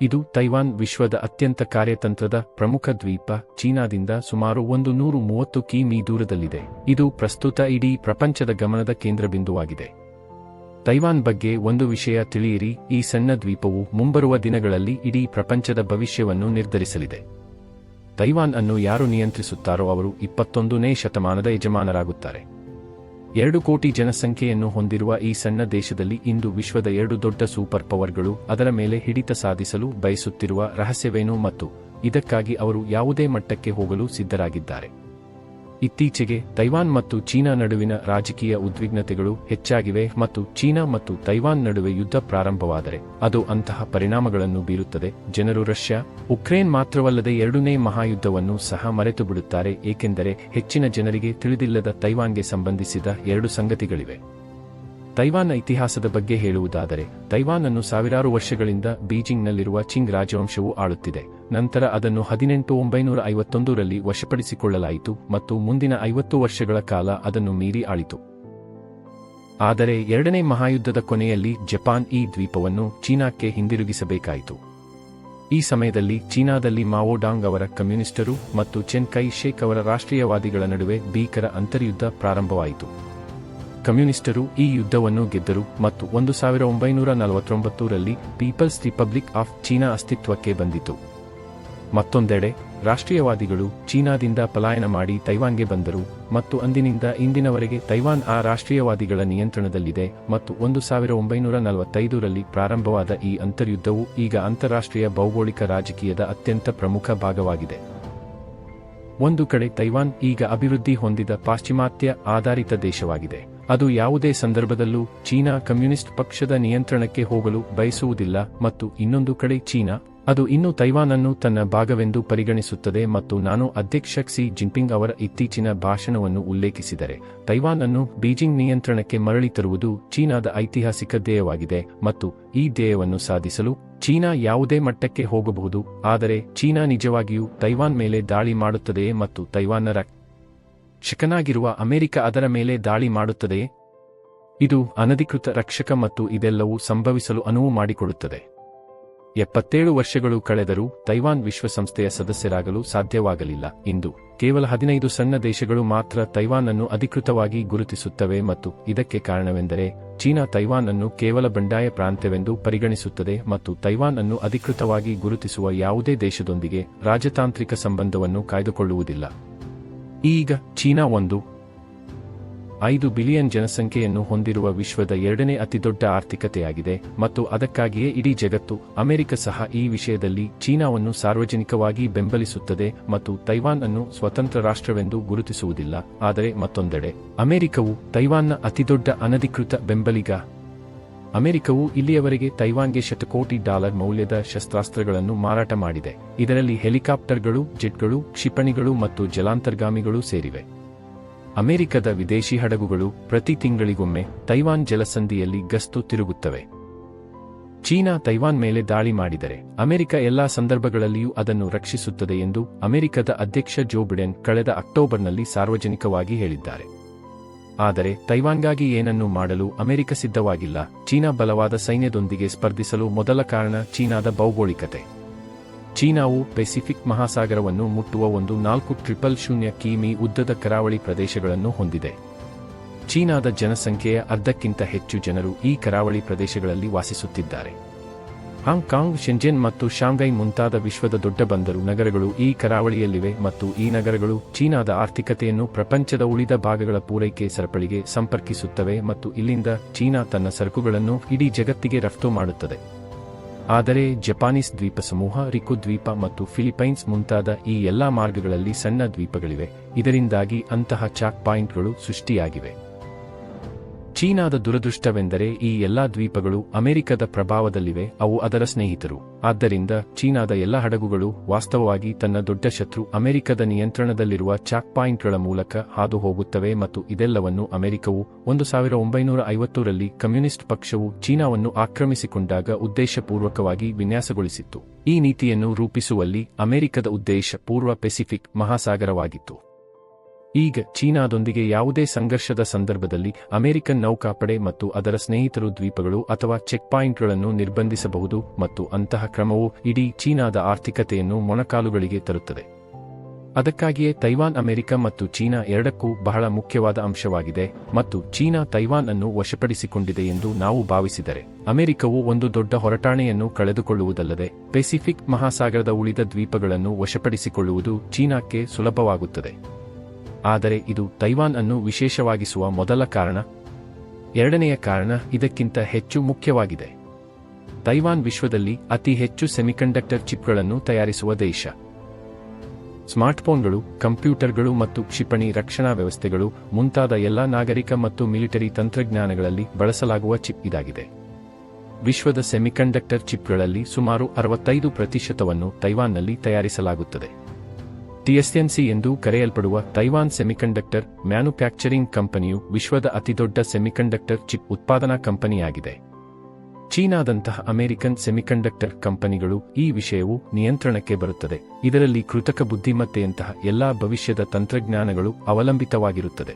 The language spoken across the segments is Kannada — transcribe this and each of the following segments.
ಇದು ತೈವಾನ್ ವಿಶ್ವದ ಅತ್ಯಂತ ಕಾರ್ಯತಂತ್ರದ ಪ್ರಮುಖ ದ್ವೀಪ. ಚೀನಾದಿಂದ ಸುಮಾರು 130 ಕಿ.ಮೀ ದೂರದಲ್ಲಿದೆ. ಇದು ಪ್ರಸ್ತುತ ಇಡೀ ಪ್ರಪಂಚದ ಗಮನದ ಕೇಂದ್ರಬಿಂದುವಾಗಿದೆ. ತೈವಾನ್ ಬಗ್ಗೆ ಒಂದು ವಿಷಯ ತಿಳಿಯಿರಿ, ಈ ಸಣ್ಣ ದ್ವೀಪವು ಮುಂಬರುವ ದಿನಗಳಲ್ಲಿ ಇಡೀ ಪ್ರಪಂಚದ ಭವಿಷ್ಯವನ್ನು ನಿರ್ಧರಿಸಲಿದೆ. ತೈವಾನ್ ಅನ್ನು ಯಾರು ನಿಯಂತ್ರಿಸುತ್ತಾರೋ ಅವರು 21ನೇ ಶತಮಾನದ ಯಜಮಾನರಾಗುತ್ತಾರೆ. 2 ಕೋಟಿ ಜನಸಂಖ್ಯೆಯನ್ನು ಹೊಂದಿರುವ ಈ ಸಣ್ಣ ದೇಶದಲ್ಲಿ ಇಂದು ವಿಶ್ವದ 2 ದೊಡ್ಡ ಸೂಪರ್ ಪವರ್ಗಳು ಅದರ ಮೇಲೆ ಹಿಡಿತ ಸಾಧಿಸಲು ಬಯಸುತ್ತಿರುವ ರಹಸ್ಯವೇನು ಮತ್ತು ಇದಕ್ಕಾಗಿ ಅವರು ಯಾವುದೇ ಮಟ್ಟಕ್ಕೆ ಹೋಗಲು ಸಿದ್ಧರಾಗಿದ್ದಾರೆ. ಇತ್ತೀಚೆಗೆ ತೈವಾನ್ ಮತ್ತು ಚೀನಾ ನಡುವಿನ ರಾಜಕೀಯ ಉದ್ವಿಗ್ನತೆಗಳು ಹೆಚ್ಚಾಗಿವೆ ಮತ್ತು ಚೀನಾ ಮತ್ತು ತೈವಾನ್ ನಡುವೆ ಯುದ್ಧ ಪ್ರಾರಂಭವಾದರೆ ಅದು ಅಂತಹ ಪರಿಣಾಮಗಳನ್ನು ಬೀರುತ್ತದೆ. ಜನರು ರಷ್ಯಾ, ಉಕ್ರೇನ್ ಮಾತ್ರವಲ್ಲದೆ 2ನೇ ಮಹಾಯುದ್ಧವನ್ನು ಸಹ ಮರೆತುಬಿಡುತ್ತಾರೆ, ಏಕೆಂದರೆ ಹೆಚ್ಚಿನ ಜನರಿಗೆ ತಿಳಿದಿಲ್ಲದ ತೈವಾನ್ಗೆ ಸಂಬಂಧಿಸಿದ 2 ಸಂಗತಿಗಳಿವೆ. ತೈವಾನ್ನ ಇತಿಹಾಸದ ಬಗ್ಗೆ ಹೇಳುವುದಾದರೆ, ತೈವಾನ್ ಅನ್ನು ಸಾವಿರಾರು ವರ್ಷಗಳಿಂದ ಬೀಜಿಂಗ್ನಲ್ಲಿರುವ ಚಿಂಗ್ ರಾಜವಂಶವು ಆಳುತ್ತಿದೆ. ನಂತರ ಅದನ್ನು 1851ರಲ್ಲಿ ವಶಪಡಿಸಿಕೊಳ್ಳಲಾಯಿತು ಮತ್ತು ಮುಂದಿನ 50 ವರ್ಷಗಳ ಕಾಲ ಅದನ್ನು ಮೀರಿ ಆಳಿತು. ಆದರೆ 2ನೇ ಮಹಾಯುದ್ಧದ ಕೊನೆಯಲ್ಲಿ ಜಪಾನ್ ಈ ದ್ವೀಪವನ್ನು ಚೀನಾಕ್ಕೆ ಹಿಂದಿರುಗಿಸಬೇಕಾಯಿತು. ಈ ಸಮಯದಲ್ಲಿ ಚೀನಾದಲ್ಲಿ ಮಾವೋ ಡಾಂಗ್ ಅವರ ಕಮ್ಯುನಿಸ್ಟರು ಮತ್ತು ಚೆನ್ ಕೈ ಶೇಕ್ ಅವರ ರಾಷ್ಟ್ರೀಯವಾದಿಗಳ ನಡುವೆ ಭೀಕರ ಅಂತರ್ಯುದ್ಧ ಪ್ರಾರಂಭವಾಯಿತು. ಕಮ್ಯುನಿಸ್ಟರು ಈ ಯುದ್ಧವನ್ನು ಗೆದ್ದರು ಮತ್ತು 1949ರಲ್ಲಿ ಪೀಪಲ್ಸ್ ರಿಪಬ್ಲಿಕ್ ಆಫ್ ಚೀನಾ ಅಸ್ತಿತ್ವಕ್ಕೆ ಬಂದಿತು. ಮತ್ತೊಂದೆಡೆ ರಾಷ್ಟ್ರೀಯವಾದಿಗಳು ಚೀನಾದಿಂದ ಪಲಾಯನ ಮಾಡಿ ತೈವಾನ್ಗೆ ಬಂದರು ಮತ್ತು ಅಂದಿನಿಂದ ಇಂದಿನವರೆಗೆ ತೈವಾನ್ ಆ ರಾಷ್ಟ್ರೀಯವಾದಿಗಳ ನಿಯಂತ್ರಣದಲ್ಲಿದೆ ಮತ್ತು 1945ರಲ್ಲಿ ಪ್ರಾರಂಭವಾದ ಈ ಅಂತರ್ಯುದ್ಧವು ಈಗ ಅಂತಾರಾಷ್ಟ್ರೀಯ ಭೌಗೋಳಿಕ ರಾಜಕೀಯದ ಅತ್ಯಂತ ಪ್ರಮುಖ ಭಾಗವಾಗಿದೆ. ಒಂದು ಕಡೆ ತೈವಾನ್ ಈಗ ಅಭಿವೃದ್ಧಿ ಹೊಂದಿದ ಪಾಶ್ಚಿಮಾತ್ಯ ಆಧಾರಿತ ದೇಶವಾಗಿದೆ. ಅದು ಯಾವುದೇ ಸಂದರ್ಭದಲ್ಲೂ ಚೀನಾ ಕಮ್ಯುನಿಸ್ಟ್ ಪಕ್ಷದ ನಿಯಂತ್ರಣಕ್ಕೆ ಹೋಗಲು ಬಯಸುವುದಿಲ್ಲ ಮತ್ತು ಇನ್ನೊಂದು ಕಡೆ ಚೀನಾ ಅದು ಇನ್ನೂ ತೈವಾನ್ ಅನ್ನು ತನ್ನ ಭಾಗವೆಂದು ಪರಿಗಣಿಸುತ್ತದೆ ಮತ್ತು ನಾನು ಅಧ್ಯಕ್ಷ ಕ್ಸಿ ಜಿನ್ಪಿಂಗ್ ಅವರ ಇತ್ತೀಚಿನ ಭಾಷಣವನ್ನು ಉಲ್ಲೇಖಿಸಿದರೆ, ತೈವಾನ್ ಅನ್ನು ಬೀಜಿಂಗ್ ನಿಯಂತ್ರಣಕ್ಕೆ ಮರಳಿ ತರುವುದು ಚೀನಾದ ಐತಿಹಾಸಿಕ ಧ್ಯೇಯವಾಗಿದೆ ಮತ್ತು ಈ ಧ್ಯೇಯವನ್ನು ಸಾಧಿಸಲು ಚೀನಾ ಯಾವುದೇ ಮಟ್ಟಕ್ಕೆ ಹೋಗಬಹುದು. ಆದರೆ ಚೀನಾ ನಿಜವಾಗಿಯೂ ತೈವಾನ್ ಮೇಲೆ ದಾಳಿ ಮಾಡುತ್ತದೆಯೇ ಮತ್ತು ತೈವಾನ್ನ ರಕ್ಷಕನಾಗಿರುವ ಅಮೆರಿಕ ಅದರ ಮೇಲೆ ದಾಳಿ ಮಾಡುತ್ತದೆಯೇ? ಇದು ಅನಧಿಕೃತ ರಕ್ಷಕ ಮತ್ತು ಇದೆಲ್ಲವೂ ಸಂಭವಿಸಲು ಅನುವು ಮಾಡಿಕೊಡುತ್ತದೆ. 77 ವರ್ಷಗಳು ಕಳೆದರೂ ತೈವಾನ್ ವಿಶ್ವಸಂಸ್ಥೆಯ ಸದಸ್ಯರಾಗಲು ಸಾಧ್ಯವಾಗಲಿಲ್ಲ. ಇಂದು ಕೇವಲ 15 ಸಣ್ಣ ದೇಶಗಳು ಮಾತ್ರ ತೈವಾನ್ ಅನ್ನು ಅಧಿಕೃತವಾಗಿ ಗುರುತಿಸುತ್ತವೆ ಮತ್ತು ಇದಕ್ಕೆ ಕಾರಣವೆಂದರೆ ಚೀನಾ ತೈವಾನ್ ಅನ್ನು ಕೇವಲ ಬಂಡಾಯ ಪ್ರಾಂತ್ಯವೆಂದು ಪರಿಗಣಿಸುತ್ತದೆ ಮತ್ತು ತೈವಾನ್ ಅನ್ನು ಅಧಿಕೃತವಾಗಿ ಗುರುತಿಸುವ ಯಾವುದೇ ದೇಶದೊಂದಿಗೆ ರಾಜತಾಂತ್ರಿಕ ಸಂಬಂಧವನ್ನು ಕಾಯ್ದುಕೊಳ್ಳುವುದಿಲ್ಲ. ಈಗ ಚೀನಾ 1.5 ಬಿಲಿಯನ್ ಜನಸಂಖ್ಯೆಯನ್ನು ಹೊಂದಿರುವ ವಿಶ್ವದ 2ನೇ ಅತಿದೊಡ್ಡ ಆರ್ಥಿಕತೆಯಾಗಿದೆ ಮತ್ತು ಅದಕ್ಕಾಗಿಯೇ ಇಡೀ ಜಗತ್ತು, ಅಮೆರಿಕ ಸಹ ಈ ವಿಷಯದಲ್ಲಿ ಚೀನಾವನ್ನು ಸಾರ್ವಜನಿಕವಾಗಿ ಬೆಂಬಲಿಸುತ್ತದೆ ಮತ್ತು ತೈವಾನ್ ಅನ್ನು ಸ್ವತಂತ್ರ ರಾಷ್ಟ್ರವೆಂದು ಗುರುತಿಸುವುದಿಲ್ಲ. ಆದರೆ ಮತ್ತೊಂದೆಡೆ ಅಮೆರಿಕವು ತೈವಾನ್ನ ಅತಿದೊಡ್ಡ ಅನಧಿಕೃತ ಬೆಂಬಲಿಗ. ಅಮೆರಿಕವು ಇಲ್ಲಿಯವರೆಗೆ ತೈವಾನ್ಗೆ ಶತಕೋಟಿ ಡಾಲರ್ ಮೌಲ್ಯದ ಶಸ್ತ್ರಾಸ್ತ್ರಗಳನ್ನು ಮಾರಾಟ ಮಾಡಿದೆ. ಇದರಲ್ಲಿ ಹೆಲಿಕಾಪ್ಟರ್ಗಳು, ಜೆಟ್ಗಳು, ಕ್ಷಿಪಣಿಗಳು ಮತ್ತು ಜಲಾಂತರ್ಗಾಮಿಗಳು ಸೇರಿವೆ. ಅಮೆರಿಕದ ವಿದೇಶಿ ಹಡಗುಗಳು ಪ್ರತಿ ತಿಂಗಳಿಗೊಮ್ಮೆ ತೈವಾನ್ ಜಲಸಂಧಿಯಲ್ಲಿ ಗಸ್ತು ತಿರುಗುತ್ತವೆ. ಚೀನಾ ತೈವಾನ್ ಮೇಲೆ ದಾಳಿ ಮಾಡಿದರೆ ಅಮೆರಿಕ ಎಲ್ಲಾ ಸಂದರ್ಭಗಳಲ್ಲಿಯೂ ಅದನ್ನು ರಕ್ಷಿಸುತ್ತದೆ ಎಂದು ಅಮೆರಿಕದ ಅಧ್ಯಕ್ಷ ಜೋ ಬಿಡೆನ್ ಕಳೆದ ಅಕ್ಟೋಬರ್ನಲ್ಲಿ ಸಾರ್ವಜನಿಕವಾಗಿ ಹೇಳಿದ್ದಾರೆ. ಆದರೆ ತೈವಾನ್ಗಾಗಿ ಏನನ್ನೂ ಮಾಡಲು ಅಮೆರಿಕ ಸಿದ್ಧವಾಗಿಲ್ಲ. ಚೀನಾ ಬಲವಾದ ಸೈನ್ಯದೊಂದಿಗೆ ಸ್ಪರ್ಧಿಸಲು ಮೊದಲ ಕಾರಣ ಚೀನಾದ ಭೌಗೋಳಿಕತೆ. ಚೀನಾವು ಪೆಸಿಫಿಕ್ ಮಹಾಸಾಗರವನ್ನು ಮುಟ್ಟುವ 1,400 ಕಿ.ಮೀ ಉದ್ದದ ಕರಾವಳಿ ಪ್ರದೇಶಗಳನ್ನು ಹೊಂದಿದೆ. ಚೀನಾದ ಜನಸಂಖ್ಯೆಯ ಅರ್ಧಕ್ಕಿಂತ ಹೆಚ್ಚು ಜನರು ಈ ಕರಾವಳಿ ಪ್ರದೇಶಗಳಲ್ಲಿ ವಾಸಿಸುತ್ತಿದ್ದಾರೆ. ಹಾಂಗ್ಕಾಂಗ್, ಶೆಂಜೆನ್ ಮತ್ತು ಶಾಂಘೈ ಮುಂತಾದ ವಿಶ್ವದ ದೊಡ್ಡ ಬಂದರು ನಗರಗಳು ಈ ಕರಾವಳಿಯಲ್ಲಿವೆ ಮತ್ತು ಈ ನಗರಗಳು ಚೀನಾದ ಆರ್ಥಿಕತೆಯನ್ನು ಪ್ರಪಂಚದ ಉಳಿದ ಭಾಗಗಳ ಪೂರೈಕೆ ಸರಪಳಿಗೆ ಸಂಪರ್ಕಿಸುತ್ತವೆ ಮತ್ತು ಇಲ್ಲಿಂದ ಚೀನಾ ತನ್ನ ಸರಕುಗಳನ್ನು ಇಡೀ ಜಗತ್ತಿಗೆ ರಫ್ತು ಮಾಡುತ್ತದೆ. ಆದರೆ ಜಪಾನೀಸ್ ದ್ವೀಪಸಮೂಹ, ರಿಕು ದ್ವೀಪ ಮತ್ತು ಫಿಲಿಪೈನ್ಸ್ ಮುಂತಾದ ಈ ಎಲ್ಲಾ ಮಾರ್ಗಗಳಲ್ಲಿ ಸಣ್ಣ ದ್ವೀಪಗಳಿವೆ. ಇದರಿಂದಾಗಿ ಅಂತಹ ಚಾಕ್ ಪಾಯಿಂಟ್ಗಳು ಸೃಷ್ಟಿಯಾಗಿವೆ. ಚೀನಾದ ದುರದೃಷ್ಟವೆಂದರೆ ಈ ಎಲ್ಲಾ ದ್ವೀಪಗಳು ಅಮೆರಿಕದ ಪ್ರಭಾವದಲ್ಲಿವೆ, ಅವು ಅದರ ಸ್ನೇಹಿತರು. ಆದ್ದರಿಂದ ಚೀನಾದ ಎಲ್ಲ ಹಡಗುಗಳು ವಾಸ್ತವವಾಗಿ ತನ್ನ ದೊಡ್ಡ ಶತ್ರು ಅಮೆರಿಕದ ನಿಯಂತ್ರಣದಲ್ಲಿರುವ ಚಾಕ್ ಪಾಯಿಂಟ್ಗಳ ಮೂಲಕ ಹಾದು ಹೋಗುತ್ತವೆ ಮತ್ತು ಇದೆಲ್ಲವನ್ನು ಅಮೆರಿಕವು 1950ರಲ್ಲಿ ಕಮ್ಯುನಿಸ್ಟ್ ಪಕ್ಷವು ಚೀನಾವನ್ನು ಆಕ್ರಮಿಸಿಕೊಂಡಾಗ ಉದ್ದೇಶಪೂರ್ವಕವಾಗಿ ವಿನ್ಯಾಸಗೊಳಿಸಿತ್ತು. ಈ ನೀತಿಯನ್ನು ರೂಪಿಸುವಲ್ಲಿ ಅಮೆರಿಕದ ಉದ್ದೇಶ ಪೂರ್ವ ಪೆಸಿಫಿಕ್ ಮಹಾಸಾಗರವಾಗಿತ್ತು. ಈಗ ಚೀನಾದೊಂದಿಗೆ ಯಾವುದೇ ಸಂಘರ್ಷದ ಸಂದರ್ಭದಲ್ಲಿ ಅಮೆರಿಕನ್ ನೌಕಾಪಡೆ ಮತ್ತು ಅದರ ಸ್ನೇಹಿತರು ದ್ವೀಪಗಳು ಅಥವಾ ಚೆಕ್ ಪಾಯಿಂಟ್ಗಳನ್ನು ನಿರ್ಬಂಧಿಸಬಹುದು ಮತ್ತು ಅಂತಹ ಕ್ರಮವು ಇಡೀ ಚೀನಾದ ಆರ್ಥಿಕತೆಯನ್ನು ಮೊಣಕಾಲುಗಳಿಗೆ ತರುತ್ತದೆ. ಅದಕ್ಕಾಗಿಯೇ ತೈವಾನ್ ಅಮೆರಿಕ ಮತ್ತು ಚೀನಾ ಎರಡಕ್ಕೂ ಬಹಳ ಮುಖ್ಯವಾದ ಅಂಶವಾಗಿದೆ ಮತ್ತು ಚೀನಾ ತೈವಾನ್ ಅನ್ನು ವಶಪಡಿಸಿಕೊಂಡಿದೆ ಎಂದು ನಾವು ಭಾವಿಸಿದರೆ ಅಮೆರಿಕವು ಒಂದು ದೊಡ್ಡ ಹೊರಟಾಣೆಯನ್ನು ಕಳೆದುಕೊಳ್ಳುವುದಲ್ಲದೆ ಪೆಸಿಫಿಕ್ ಮಹಾಸಾಗರದ ಉಳಿದ ದ್ವೀಪಗಳನ್ನು ವಶಪಡಿಸಿಕೊಳ್ಳುವುದು ಚೀನಾಕ್ಕೆ ಸುಲಭವಾಗುತ್ತದೆ. ಆದರೆ ಇದು ತೈವಾನ್ ಅನ್ನು ವಿಶೇಷವಾಗಿಸುವ ಮೊದಲ ಕಾರಣ. ಎರಡನೆಯ ಕಾರಣ ಇದಕ್ಕಿಂತ ಹೆಚ್ಚು ಮುಖ್ಯವಾಗಿದೆ. ತೈವಾನ್ ವಿಶ್ವದಲ್ಲಿ ಅತಿ ಹೆಚ್ಚು ಸೆಮಿಕಂಡಕ್ಟರ್ ಚಿಪ್ಗಳನ್ನು ತಯಾರಿಸುವ ದೇಶ. ಸ್ಮಾರ್ಟ್ಫೋನ್ಗಳು, ಕಂಪ್ಯೂಟರ್ಗಳು ಮತ್ತು ಕ್ಷಿಪಣಿ ರಕ್ಷಣಾ ವ್ಯವಸ್ಥೆಗಳು ಮುಂತಾದ ಎಲ್ಲಾ ನಾಗರಿಕ ಮತ್ತು ಮಿಲಿಟರಿ ತಂತ್ರಜ್ಞಾನಗಳಲ್ಲಿ ಬಳಸಲಾಗುವ ಚಿಪ್ ಇದಾಗಿದೆ. ವಿಶ್ವದ ಸೆಮಿಕಂಡಕ್ಟರ್ ಚಿಪ್ಗಳಲ್ಲಿ ಸುಮಾರು 65% ತೈವಾನ್ನಲ್ಲಿ ತಯಾರಿಸಲಾಗುತ್ತದೆ. TSMC ಎಂದು ಕರೆಯಲ್ಪಡುವ ತೈವಾನ್ ಸೆಮಿಕಂಡಕ್ಟರ್ ಮ್ಯಾನುಫ್ಯಾಕ್ಚರಿಂಗ್ ಕಂಪನಿಯು ವಿಶ್ವದ ಅತಿದೊಡ್ಡ ಸೆಮಿಕಂಡಕ್ಟರ್ ಚಿಪ್ ಉತ್ಪಾದನಾ ಕಂಪನಿಯಾಗಿದೆ. ಚೀನಾದಂತಹ ಅಮೆರಿಕನ್ ಸೆಮಿಕಂಡಕ್ಟರ್ ಕಂಪನಿಗಳು ಈ ವಿಷಯವು ನಿಯಂತ್ರಣಕ್ಕೆ ಬರುತ್ತದೆ. ಇದರಲ್ಲಿ ಕೃತಕ ಬುದ್ಧಿಮತ್ತೆಯಂತಹ ಎಲ್ಲಾ ಭವಿಷ್ಯದ ತಂತ್ರಜ್ಞಾನಗಳು ಅವಲಂಬಿತವಾಗಿರುತ್ತದೆ.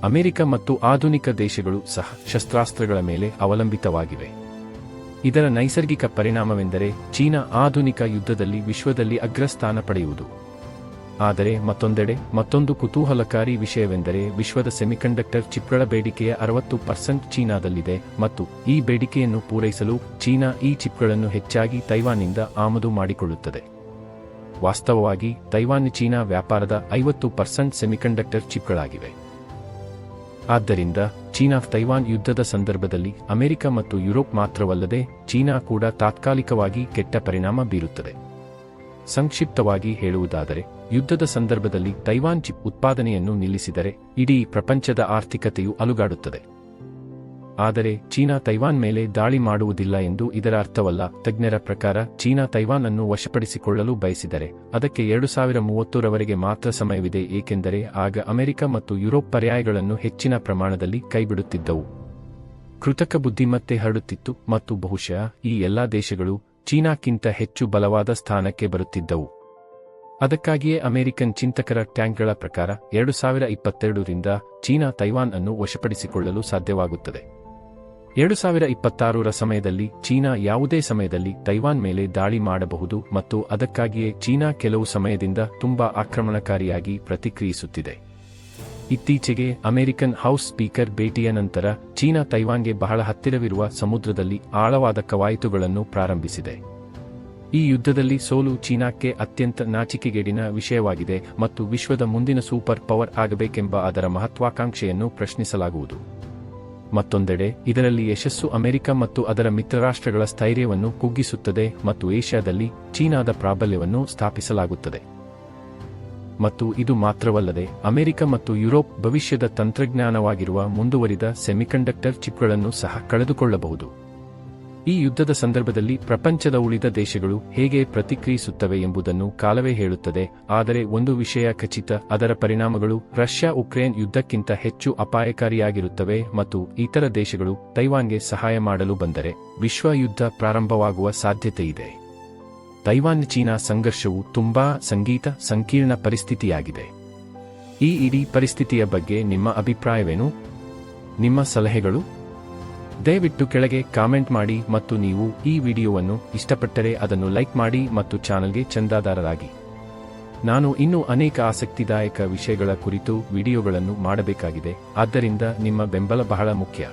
ಅಮೆರಿಕ ಮತ್ತು ಆಧುನಿಕ ದೇಶಗಳು ಸಹ ಶಸ್ತ್ರಾಸ್ತ್ರಗಳ ಮೇಲೆ ಅವಲಂಬಿತವಾಗಿವೆ. ಇದರ ನೈಸರ್ಗಿಕ ಪರಿಣಾಮವೆಂದರೆ ಚೀನಾ ಆಧುನಿಕ ಯುದ್ಧದಲ್ಲಿ ವಿಶ್ವದಲ್ಲಿ ಅಗ್ರಸ್ಥಾನ ಪಡೆಯುವುದು. ಆದರೆ ಮತ್ತೊಂದೆಡೆ ಮತ್ತೊಂದು ಕುತೂಹಲಕಾರಿ ವಿಷಯವೆಂದರೆ ವಿಶ್ವದ ಸೆಮಿಕಂಡಕ್ಟರ್ ಚಿಪ್ಗಳ ಬೇಡಿಕೆಯ 60% ಚೀನಾದಲ್ಲಿದೆ ಮತ್ತು ಈ ಬೇಡಿಕೆಯನ್ನು ಪೂರೈಸಲು ಚೀನಾ ಈ ಚಿಪ್ಗಳನ್ನು ಹೆಚ್ಚಾಗಿ ತೈವಾನ್ನಿಂದ ಆಮದು ಮಾಡಿಕೊಳ್ಳುತ್ತದೆ. ವಾಸ್ತವವಾಗಿ ತೈವಾನ್ ಚೀನಾ ವ್ಯಾಪಾರದ 50% ಸೆಮಿಕಂಡಕ್ಟರ್ ಚಿಪ್ಗಳಾಗಿವೆ. ಆದ್ದರಿಂದ ಚೀನಾ ತೈವಾನ್ ಯುದ್ಧದ ಸಂದರ್ಭದಲ್ಲಿ ಅಮೆರಿಕ ಮತ್ತು ಯುರೋಪ್ ಮಾತ್ರವಲ್ಲದೆ ಚೀನಾ ಕೂಡ ತಾತ್ಕಾಲಿಕವಾಗಿ ಕೆಟ್ಟ ಪರಿಣಾಮ ಬೀರುತ್ತದೆ. ಸಂಕ್ಷಿಪ್ತವಾಗಿ ಹೇಳುವುದಾದರೆ, ಯುದ್ಧದ ಸಂದರ್ಭದಲ್ಲಿ ತೈವಾನ್ ಚಿಪ್ ಉತ್ಪಾದನೆಯನ್ನು ನಿಲ್ಲಿಸಿದರೆ ಇಡೀ ಪ್ರಪಂಚದ ಆರ್ಥಿಕತೆಯು ಅಲುಗಾಡುತ್ತದೆ. ಆದರೆ ಚೀನಾ ತೈವಾನ್ ಮೇಲೆ ದಾಳಿ ಮಾಡುವುದಿಲ್ಲ ಎಂದು ಇದರ ಅರ್ಥವಲ್ಲ. ತಜ್ಞರ ಪ್ರಕಾರ ಚೀನಾ ತೈವಾನ್ ಅನ್ನು ವಶಪಡಿಸಿಕೊಳ್ಳಲು ಬಯಸಿದರೆ ಅದಕ್ಕೆ 2030ರವರೆಗೆ ಮಾತ್ರ ಸಮಯವಿದೆ, ಏಕೆಂದರೆ ಆಗ ಅಮೆರಿಕ ಮತ್ತು ಯುರೋಪ್ ಪರ್ಯಾಯಗಳನ್ನು ಹೆಚ್ಚಿನ ಪ್ರಮಾಣದಲ್ಲಿ ಕೈಬಿಡುತ್ತಿದ್ದವು. ಕೃತಕ ಬುದ್ಧಿಮತ್ತೆ ಹರಡುತ್ತಿತ್ತು ಮತ್ತು ಬಹುಶಃ ಈ ಎಲ್ಲಾ ದೇಶಗಳು ಚೀನಾಕ್ಕಿಂತ ಹೆಚ್ಚು ಬಲವಾದ ಸ್ಥಾನಕ್ಕೆ ಬರುತ್ತಿದ್ದವು. ಅದಕ್ಕಾಗಿಯೇ ಅಮೆರಿಕನ್ ಚಿಂತಕರ ಟ್ಯಾಂಕ್ಗಳ ಪ್ರಕಾರ 2022ರಿಂದ ಚೀನಾ ತೈವಾನ್ ಅನ್ನು ವಶಪಡಿಸಿಕೊಳ್ಳಲು ಸಾಧ್ಯವಾಗುತ್ತದೆ. 2026ರ ಸಮಯದಲ್ಲಿ ಚೀನಾ ಯಾವುದೇ ಸಮಯದಲ್ಲಿ ತೈವಾನ್ ಮೇಲೆ ದಾಳಿ ಮಾಡಬಹುದು ಮತ್ತು ಅದಕ್ಕಾಗಿಯೇ ಚೀನಾ ಕೆಲವು ಸಮಯದಿಂದ ತುಂಬಾ ಆಕ್ರಮಣಕಾರಿಯಾಗಿ ಪ್ರತಿಕ್ರಿಯಿಸುತ್ತಿದೆ. ಇತ್ತೀಚೆಗೆ ಅಮೆರಿಕನ್ ಹೌಸ್ ಸ್ಪೀಕರ್ ಭೇಟಿಯ ನಂತರ ಚೀನಾ ತೈವಾನ್ಗೆ ಬಹಳ ಹತ್ತಿರವಿರುವ ಸಮುದ್ರದಲ್ಲಿ ಆಳವಾದ ಕವಾಯತುಗಳನ್ನು ಪ್ರಾರಂಭಿಸಿದೆ. ಈ ಯುದ್ಧದಲ್ಲಿ ಸೋಲು ಚೀನಾಕ್ಕೆ ಅತ್ಯಂತ ನಾಚಿಕೆಗೇಡಿನ ವಿಷಯವಾಗಿದೆ ಮತ್ತು ವಿಶ್ವದ ಮುಂದಿನ ಸೂಪರ್ ಪವರ್ ಆಗಬೇಕೆಂಬ ಅದರ ಮಹತ್ವಾಕಾಂಕ್ಷೆಯನ್ನು ಪ್ರಶ್ನಿಸಲಾಗುವುದು. ಮತ್ತೊಂದೆಡೆ ಇದರಲ್ಲಿ ಯಶಸ್ಸು ಅಮೆರಿಕ ಮತ್ತು ಅದರ ಮಿತ್ರರಾಷ್ಟ್ರಗಳ ಸ್ಥೈರ್ಯವನ್ನು ಕುಗ್ಗಿಸುತ್ತದೆ ಮತ್ತು ಏಷ್ಯಾದಲ್ಲಿ ಚೀನಾದ ಪ್ರಾಬಲ್ಯವನ್ನು ಸ್ಥಾಪಿಸಲಾಗುತ್ತದೆ. ಮತ್ತು ಇದು ಮಾತ್ರವಲ್ಲದೆ ಅಮೆರಿಕ ಮತ್ತು ಯುರೋಪ್ ಭವಿಷ್ಯದ ತಂತ್ರಜ್ಞಾನವಾಗಿರುವ ಮುಂದುವರಿದ ಸೆಮಿಕಂಡಕ್ಟರ್ ಚಿಪ್ಗಳನ್ನು ಸಹ ಕಳೆದುಕೊಳ್ಳಬಹುದು. ಈ ಯುದ್ಧದ ಸಂದರ್ಭದಲ್ಲಿ ಪ್ರಪಂಚದ ಉಳಿದ ದೇಶಗಳು ಹೇಗೆ ಪ್ರತಿಕ್ರಿಯಿಸುತ್ತವೆ ಎಂಬುದನ್ನು ಕಾಲವೇ ಹೇಳುತ್ತದೆ. ಆದರೆ ಒಂದು ವಿಷಯ ಖಚಿತ, ಅದರ ಪರಿಣಾಮಗಳು ರಷ್ಯಾ ಉಕ್ರೇನ್ ಯುದ್ಧಕ್ಕಿಂತ ಹೆಚ್ಚು ಅಪಾಯಕಾರಿಯಾಗಿರುತ್ತವೆ ಮತ್ತು ಇತರ ದೇಶಗಳು ತೈವಾನ್ಗೆ ಸಹಾಯ ಮಾಡಲು ಬಂದರೆ ವಿಶ್ವ ಯುದ್ಧ ಪ್ರಾರಂಭವಾಗುವ ಸಾಧ್ಯತೆಯಿದೆ. ತೈವಾನ್ ಚೀನಾ ಸಂಘರ್ಷವು ತುಂಬಾ ಸಂಕೀರ್ಣ ಪರಿಸ್ಥಿತಿಯಾಗಿದೆ. ಈ ಇಡೀ ಪರಿಸ್ಥಿತಿಯ ಬಗ್ಗೆ ನಿಮ್ಮ ಅಭಿಪ್ರಾಯವೇನು? ನಿಮ್ಮ ಸಲಹೆಗಳು? ದಯವಿಟ್ಟು ಕೆಳಗೆ ಕಾಮೆಂಟ್ ಮಾಡಿ ಮತ್ತು ನೀವು ಈ ವಿಡಿಯೋವನ್ನು ಇಷ್ಟಪಟ್ಟರೆ ಅದನ್ನು ಲೈಕ್ ಮಾಡಿ ಮತ್ತು ಚಾನಲ್ಗೆ ಚಂದಾದಾರರಾಗಿ. ನಾನು ಇನ್ನೂ ಅನೇಕ ಆಸಕ್ತಿದಾಯಕ ವಿಷಯಗಳ ಕುರಿತು ವಿಡಿಯೋಗಳನ್ನು ಮಾಡಬೇಕಾಗಿದೆ, ಆದ್ದರಿಂದ ನಿಮ್ಮ ಬೆಂಬಲ ಬಹಳ ಮುಖ್ಯ.